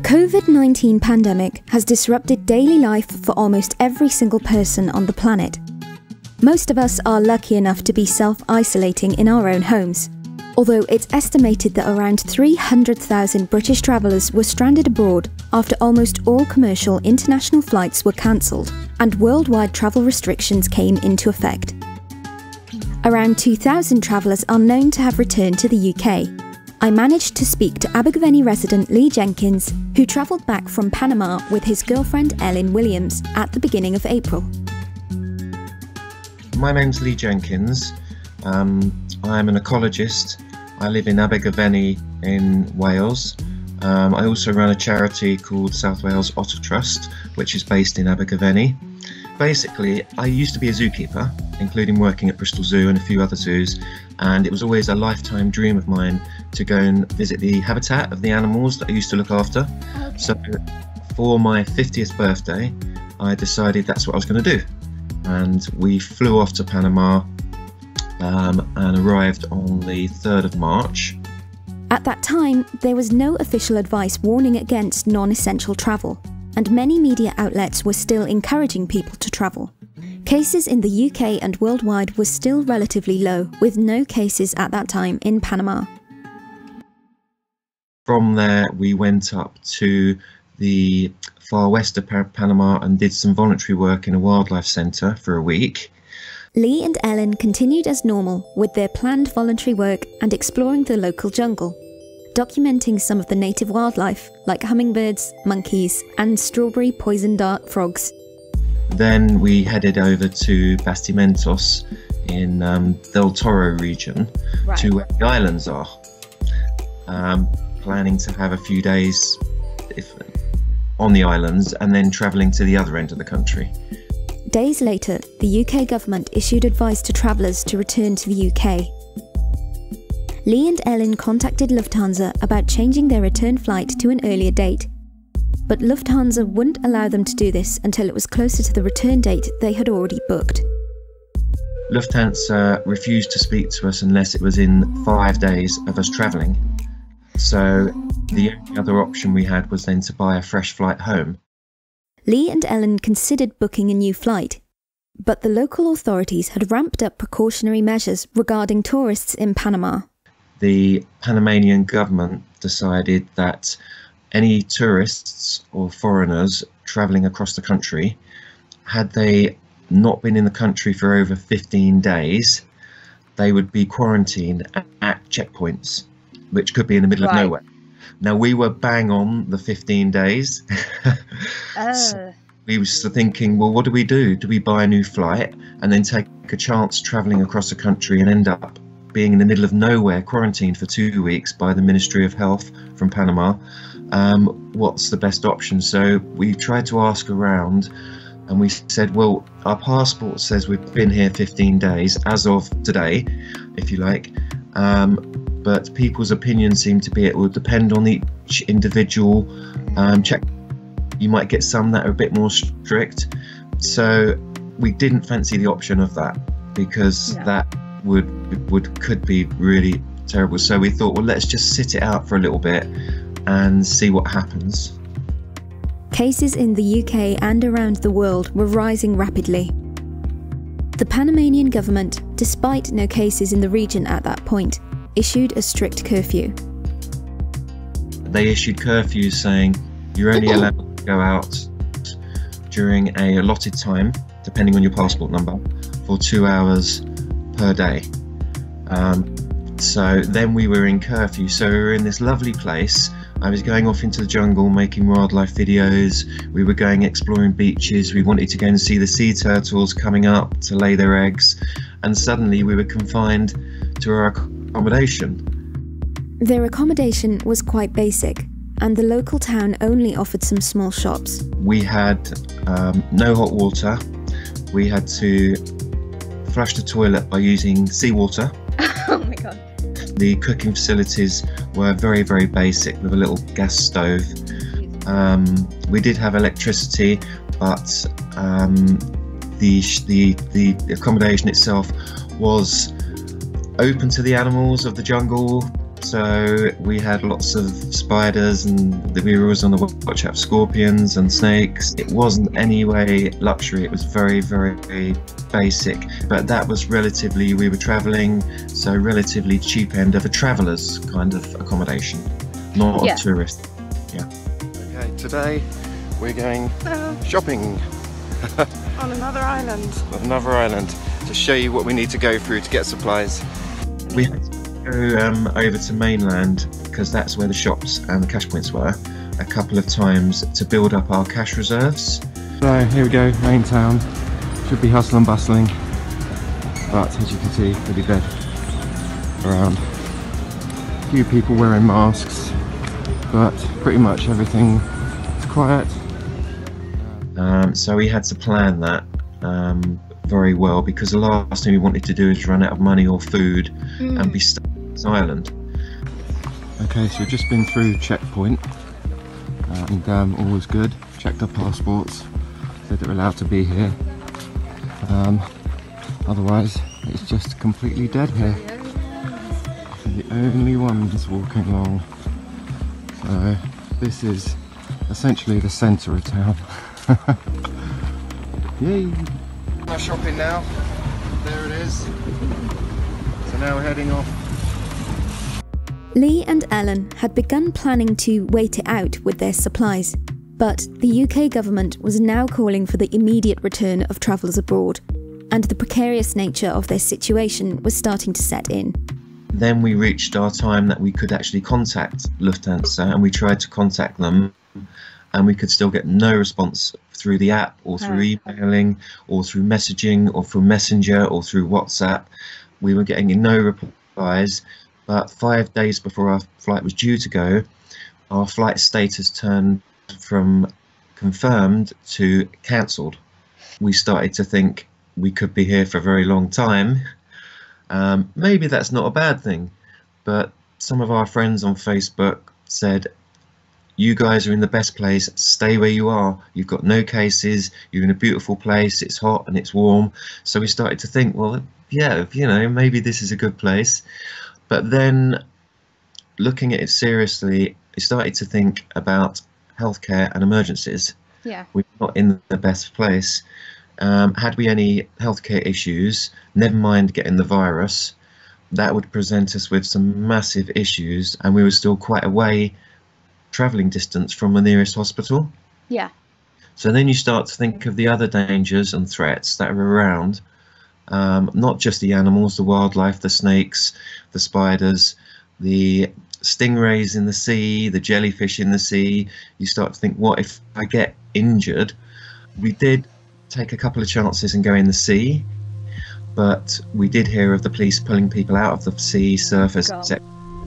COVID-19 pandemic has disrupted daily life for almost every single person on the planet. Most of us are lucky enough to be self-isolating in our own homes, although it's estimated that around 300,000 British travellers were stranded abroad after almost all commercial international flights were cancelled and worldwide travel restrictions came into effect. Around 2,000 travellers are known to have returned to the UK. I managed to speak to Abergavenny resident Lee Jenkins, who travelled back from Panama with his girlfriend Elen Williams at the beginning of April. My name's Lee Jenkins. I'm an ecologist. I live in Abergavenny in Wales. I also run a charity called South Wales Otter Trust, which is based in Abergavenny. Basically, I used to be a zookeeper, including working at Bristol Zoo and a few other zoos, and it was always a lifetime dream of mine to go and visit the habitat of the animals that I used to look after. Okay. So for my 50th birthday, I decided that's what I was going to do. And we flew off to Panama and arrived on the 3rd of March. At that time, there was no official advice warning against non-essential travel, and many media outlets were still encouraging people to travel. Cases in the UK and worldwide were still relatively low, with no cases at that time in Panama. From there, we went up to the far west of Panama and did some voluntary work in a wildlife centre for a week. Lee and Ellen continued as normal with their planned voluntary work and exploring the local jungle, documenting some of the native wildlife like hummingbirds, monkeys and strawberry poison dart frogs. Then we headed over to Bastimentos in Del Toro region, to where the islands are, planning to have a few days on the islands and then travelling to the other end of the country. Days later, the UK government issued advice to travellers to return to the UK. Lee and Ellen contacted Lufthansa about changing their return flight to an earlier date, but Lufthansa wouldn't allow them to do this until it was closer to the return date they had already booked. Lufthansa refused to speak to us unless it was in 5 days of us travelling. So the only other option we had was then to buy a fresh flight home. Lee and Ellen considered booking a new flight, but the local authorities had ramped up precautionary measures regarding tourists in Panama. The Panamanian government decided that any tourists or foreigners travelling across the country, had they not been in the country for over 15 days, they would be quarantined at checkpoints, which could be in the middle of nowhere. Now, we were bang on the 15 days. So we were thinking, well, what do we do? Do we buy a new flight and then take a chance travelling across the country and end up being in the middle of nowhere, quarantined for 2 weeks by the Ministry of Health from Panama? What's the best option? So we tried to ask around and we said, well, our passport says we've been here 15 days as of today, if you like. But people's opinion seemed to be it will depend on each individual check. You might get some that are a bit more strict. So we didn't fancy the option of that because that could be really terrible. So we thought, well, let's just sit it out for a little bit and see what happens. Cases in the UK and around the world were rising rapidly. The Panamanian government, despite no cases in the region at that point, issued a strict curfew. They issued curfews saying you're only allowed to go out during a allotted time, depending on your passport number, for 2 hours per day. So then we were in curfew, so we were in this lovely place. I was going off into the jungle making wildlife videos. We were going exploring beaches. We wanted to go and see the sea turtles coming up to lay their eggs, and suddenly we were confined to our accommodation. Their accommodation was quite basic, and the local town only offered some small shops. We had no hot water. We had to flush the toilet by using seawater. Oh my God. The cooking facilities were very, very basic with a little gas stove. We did have electricity, but the accommodation itself was open to the animals of the jungle, So we had lots of spiders, and we were always on the watch out for scorpions and snakes. It wasn't any way luxury, it was very, very, very basic. But that was relatively, we were travelling, so relatively cheap end of a traveller's kind of accommodation, not a tourist. Yeah. Okay, today we're going shopping. On another island. On another island, to show you what we need to go through to get supplies. We had to go over to mainland because that's where the shops and the cash points were a couple of times to build up our cash reserves. So here we go, main town. Should be hustle and bustling, but as you can see, pretty dead around. A few people wearing masks, but pretty much everything is quiet. So we had to plan that very well, because the last thing we wanted to do is run out of money or food and be stuck on this island. Okay, so we've just been through checkpoint and all was good. Checked our passports, said that we're allowed to be here. Otherwise, it's just completely dead here. We're the only ones walking along. So this is essentially the centre of town. Yay! Our shopping now. There it is. So now we're heading off. Lee and Ellen had begun planning to wait it out with their supplies, but the UK government was now calling for the immediate return of travellers abroad, and the precarious nature of their situation was starting to set in. Then we reached our time that we could actually contact Lufthansa, and we tried to contact them, and we could still get no response through the app or through emailing or through messaging or through Messenger or through WhatsApp. We were getting no replies, but 5 days before our flight was due to go, our flight status turned from confirmed to cancelled. We started to think we could be here for a very long time. Maybe that's not a bad thing, but some of our friends on Facebook said, you guys are in the best place, stay where you are. You've got no cases, you're in a beautiful place, it's hot and it's warm. So we started to think, well, yeah, you know, maybe this is a good place. But then looking at it seriously, I started to think about healthcare and emergencies. Yeah. We're not in the best place. Had we any healthcare issues, never mind getting the virus, that would present us with some massive issues, and we were still quite away travelling distance from the nearest hospital. Yeah. So then you start to think of the other dangers and threats that are around, not just the animals, the wildlife, the snakes, the spiders, the stingrays in the sea, the jellyfish in the sea. You start to think, what if I get injured? We did take a couple of chances and go in the sea, but we did hear of the police pulling people out of the sea surface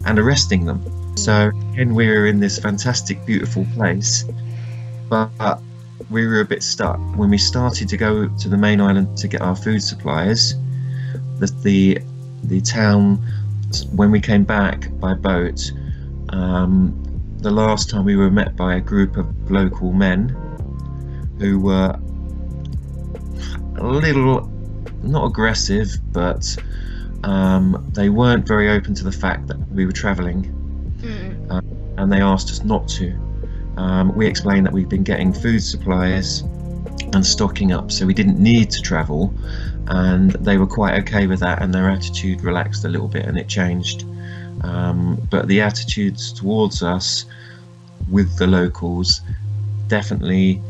and arresting them. So again, we were in this fantastic, beautiful place, but we were a bit stuck. When we started to go to the main island to get our food supplies, the town, when we came back by boat, the last time we were met by a group of local men who were a little, not aggressive, but they weren't very open to the fact that we were travelling. And they asked us not to. We explained that we've been getting food supplies and stocking up, so we didn't need to travel, and they were quite okay with that, and their attitude relaxed a little bit and it changed. But the attitudes towards us with the locals definitely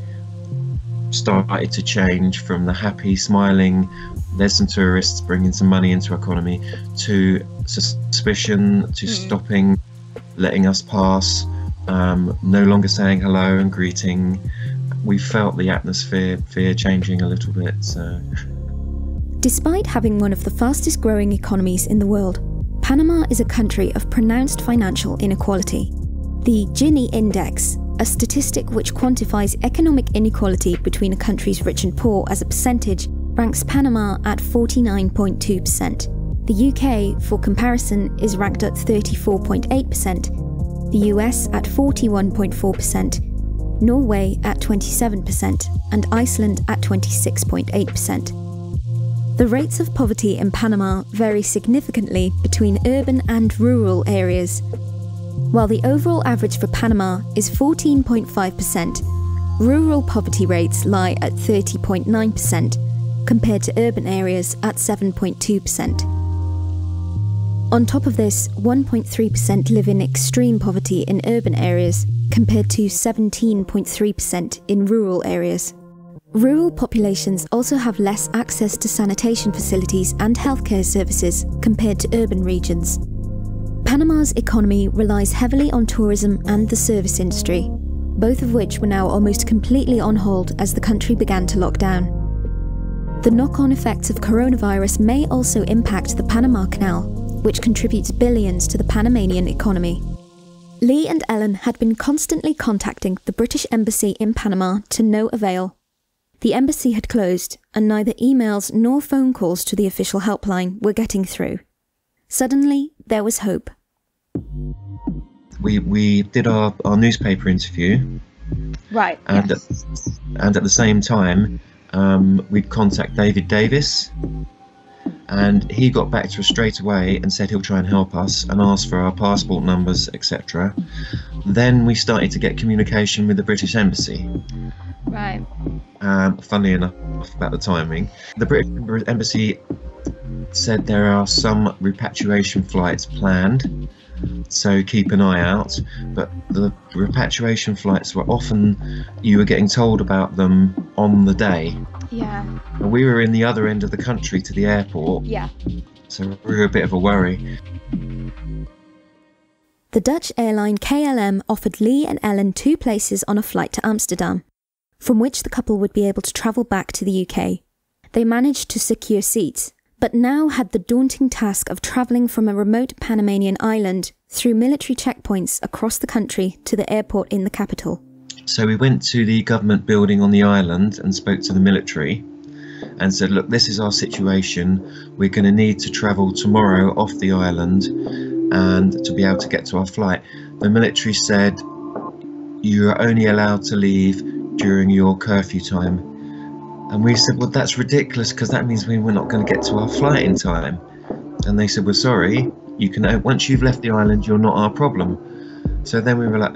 started to change from the happy, smiling, there's some tourists bringing some money into our economy, to suspicion, to stopping, letting us pass, no longer saying hello and greeting. We felt the atmosphere changing a little bit. So. Despite having one of the fastest growing economies in the world, Panama is a country of pronounced financial inequality. The Gini Index, a statistic which quantifies economic inequality between a country's rich and poor as a percentage, ranks Panama at 49.2%. The UK, for comparison, is ranked at 34.8%, the US at 41.4%, Norway at 27%, and Iceland at 26.8%. The rates of poverty in Panama vary significantly between urban and rural areas. While the overall average for Panama is 14.5%, rural poverty rates lie at 30.9%, compared to urban areas at 7.2%. On top of this, 1.3% live in extreme poverty in urban areas, compared to 17.3% in rural areas. Rural populations also have less access to sanitation facilities and healthcare services compared to urban regions. Panama's economy relies heavily on tourism and the service industry, both of which were now almost completely on hold as the country began to lock down. The knock-on effects of coronavirus may also impact the Panama Canal, which contributes billions to the Panamanian economy. Lee and Ellen had been constantly contacting the British Embassy in Panama to no avail. The embassy had closed, and neither emails nor phone calls to the official helpline were getting through. Suddenly, there was hope. We did our newspaper interview. Right. And, Yes. and at the same time, we'd contact David Davis, and he got back to us straight away and said he'll try and help us and ask for our passport numbers, etc. Then we started to get communication with the British Embassy. Right. Funnily enough, about the timing, the British Embassy said there are some repatriation flights planned, so keep an eye out. But the repatriation flights were often, you were getting told about them on the day. Yeah. And we were in the other end of the country to the airport, Yeah. so we were a bit of a worry. The Dutch airline KLM offered Lee and Ellen 2 places on a flight to Amsterdam, from which the couple would be able to travel back to the UK. They managed to secure seats, but now had the daunting task of travelling from a remote Panamanian island through military checkpoints across the country to the airport in the capital. So we went to the government building on the island and spoke to the military and said, look, this is our situation. We're going to need to travel tomorrow off the island and to be able to get to our flight. The military said, you are only allowed to leave during your curfew time. And we said, well, that's ridiculous, because that means we're not going to get to our flight in time. And they said, we're sorry, you can, once you've left the island, you're not our problem. So then we were like,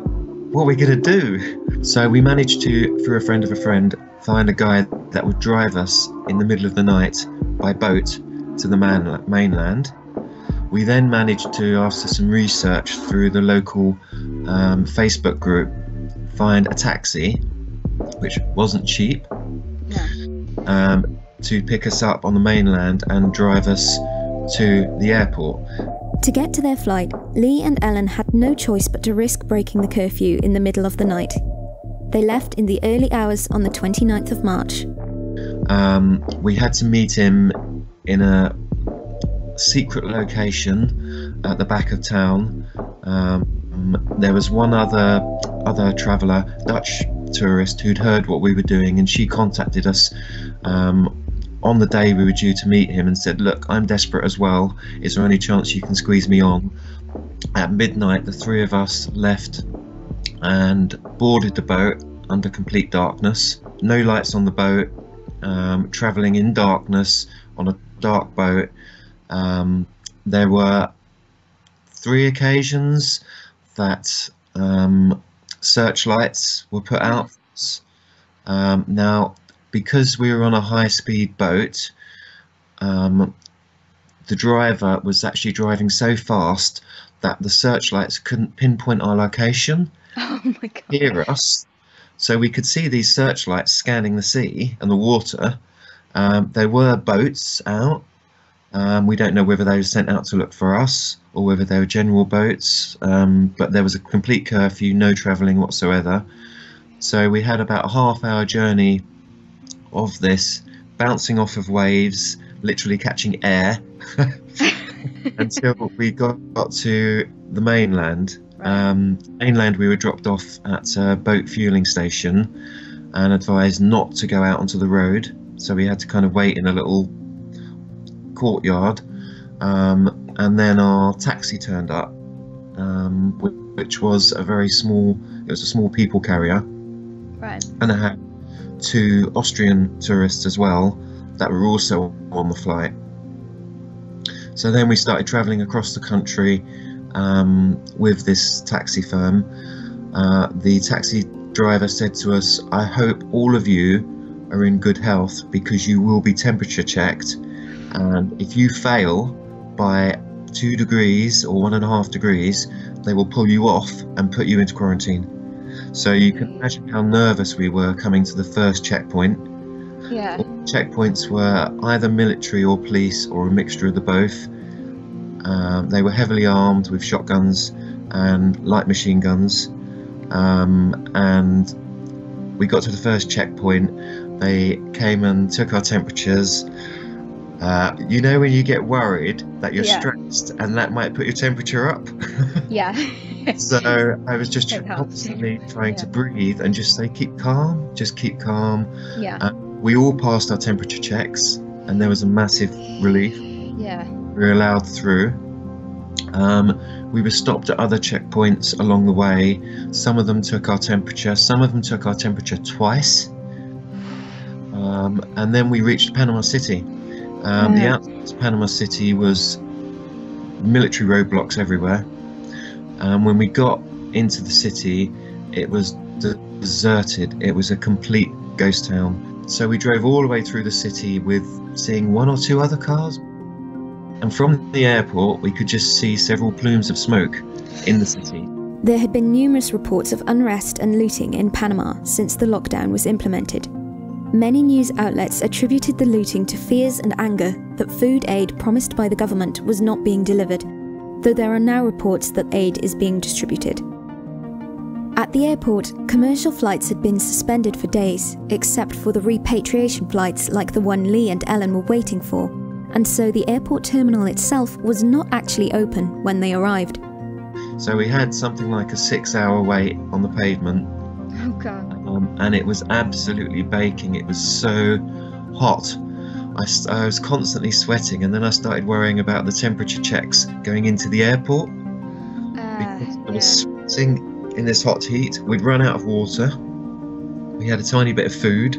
what are we going to do? So we managed to, through a friend of a friend, find a guy that would drive us in the middle of the night by boat to the mainland. We then managed to, after some research through the local Facebook group, find a taxi, which wasn't cheap, to pick us up on the mainland and drive us to the airport. To get to their flight, Lee and Ellen had no choice but to risk breaking the curfew in the middle of the night. They left in the early hours on the 29th of March. We had to meet him in a secret location at the back of town. There was one other traveller, Dutch tourist, who'd heard what we were doing, and she contacted us on the day we were due to meet him and said, look, I'm desperate as well, is there any chance you can squeeze me on? At midnight, the 3 of us left and boarded the boat under complete darkness, no lights on the boat, travelling in darkness on a dark boat. There were 3 occasions that searchlights were put out. Now, because we were on a high-speed boat, the driver was actually driving so fast that the searchlights couldn't pinpoint our location, Oh my God. hear us. So we could see these searchlights scanning the sea and the water. There were boats out. We don't know whether they were sent out to look for us or whether they were general boats, but there was a complete curfew, no travelling whatsoever. So we had about a half-hour journey of this, bouncing off of waves, literally catching air, until we got to the mainland. Mainland, we were dropped off at a boat fueling station and advised not to go out onto the road. So we had to kind of wait in a little courtyard, and then our taxi turned up, which was a very small, it was a small people carrier, Right. and it had 2 Austrian tourists as well that were also on the flight. So then we started travelling across the country with this taxi firm. The taxi driver said to us, "I hope all of you are in good health because you will be temperature checked, and if you fail by 2 degrees or 1.5 degrees, they will pull you off and put you into quarantine." So you can imagine how nervous we were coming to the first checkpoint. Yeah. All checkpoints were either military or police or a mixture of the both. They were heavily armed with shotguns and light machine guns. And we got to the first checkpoint. They came and took our temperatures. You know when you get worried that you're stressed and that might put your temperature up? Yeah. So I was just constantly trying to breathe and just say, keep calm, just keep calm. Yeah. We all passed our temperature checks and there was a massive relief. Yeah. We were allowed through. We were stopped at other checkpoints along the way. Some of them took our temperature, some of them took our temperature twice. And then we reached Panama City. The outskirts of Panama City was military roadblocks everywhere. When we got into the city, it was deserted. It was a complete ghost town. So we drove all the way through the city with seeing 1 or 2 other cars. And from the airport, we could just see several plumes of smoke in the city. There had been numerous reports of unrest and looting in Panama since the lockdown was implemented. Many news outlets attributed the looting to fears and anger that food aid promised by the government was not being delivered, though there are now reports that aid is being distributed. At the airport, commercial flights had been suspended for days, except for the repatriation flights like the one Lee and Ellen were waiting for, and so the airport terminal itself was not actually open when they arrived. So we had something like a 6-hour wait on the pavement. Oh God. And it was absolutely baking. It was so hot. I was constantly sweating, and then I started worrying about the temperature checks going into the airport. Because I was sweating in this hot heat. We'd run out of water. We had a tiny bit of food.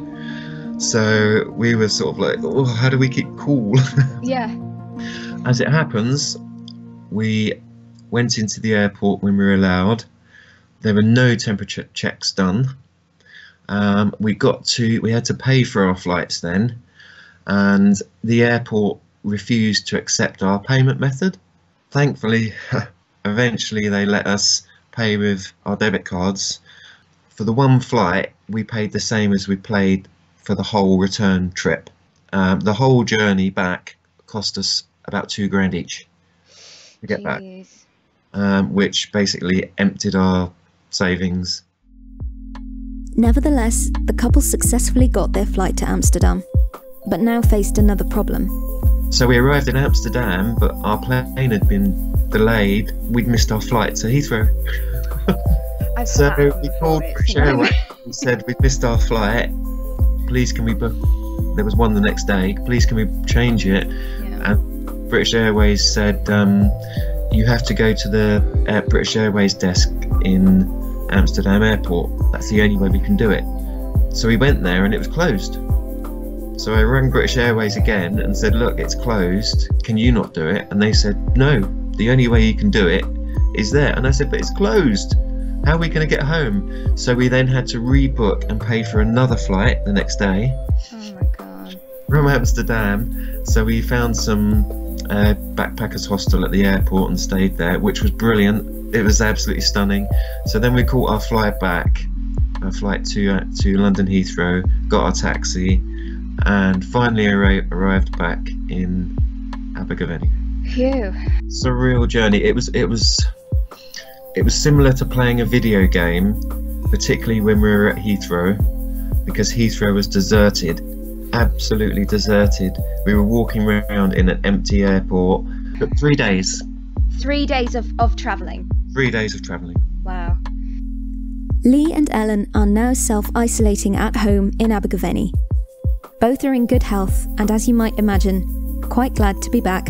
So we were sort of like, oh, how do we keep cool? Yeah. As it happens, we went into the airport when we were allowed. There were no temperature checks done. We had to pay for our flights then, and the airport refused to accept our payment method. Thankfully, eventually they let us pay with our debit cards. For the one flight, we paid the same as we paid for the whole return trip. The whole journey back cost us about $2,000 each to get back, which basically emptied our savings. Nevertheless, the couple successfully got their flight to Amsterdam, but now faced another problem. So we arrived in Amsterdam, but our plane had been delayed. We'd missed our flight to Heathrow. So we called British Airways and said, we've missed our flight. Please can we book? There was one the next day. Please can we change it? Yeah. And British Airways said, you have to go to the British Airways desk in Amsterdam airport. That's the only way we can do it. So we went there and it was closed. So I rang British Airways again and said, look, it's closed. Can you not do it? And they said, no, the only way you can do it is there. And I said, but it's closed. How are we going to get home? So we then had to rebook and pay for another flight the next day. Oh my God. From Amsterdam. So we found some backpackers hostel at the airport and stayed there, which was brilliant. It was absolutely stunning. So then we caught our flight back, a flight to London Heathrow, got our taxi, and finally arrived back in Abergavenny. Phew. Surreal journey. It was similar to playing a video game, particularly when we were at Heathrow, because Heathrow was deserted, absolutely deserted. We were walking around in an empty airport. But 3 days. 3 days of travelling. 3 days of travelling. Wow. Lee and Ellen are now self-isolating at home in Abergavenny. Both are in good health and, as you might imagine, quite glad to be back.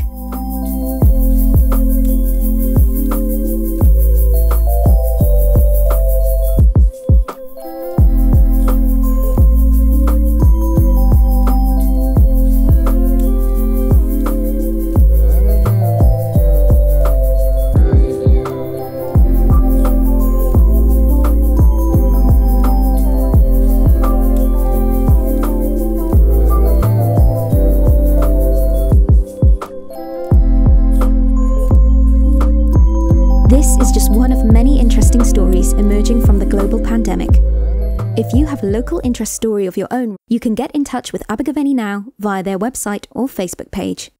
This is just one of many interesting stories emerging from the global pandemic. If you have a local interest story of your own, you can get in touch with Abergavenny Now via their website or Facebook page.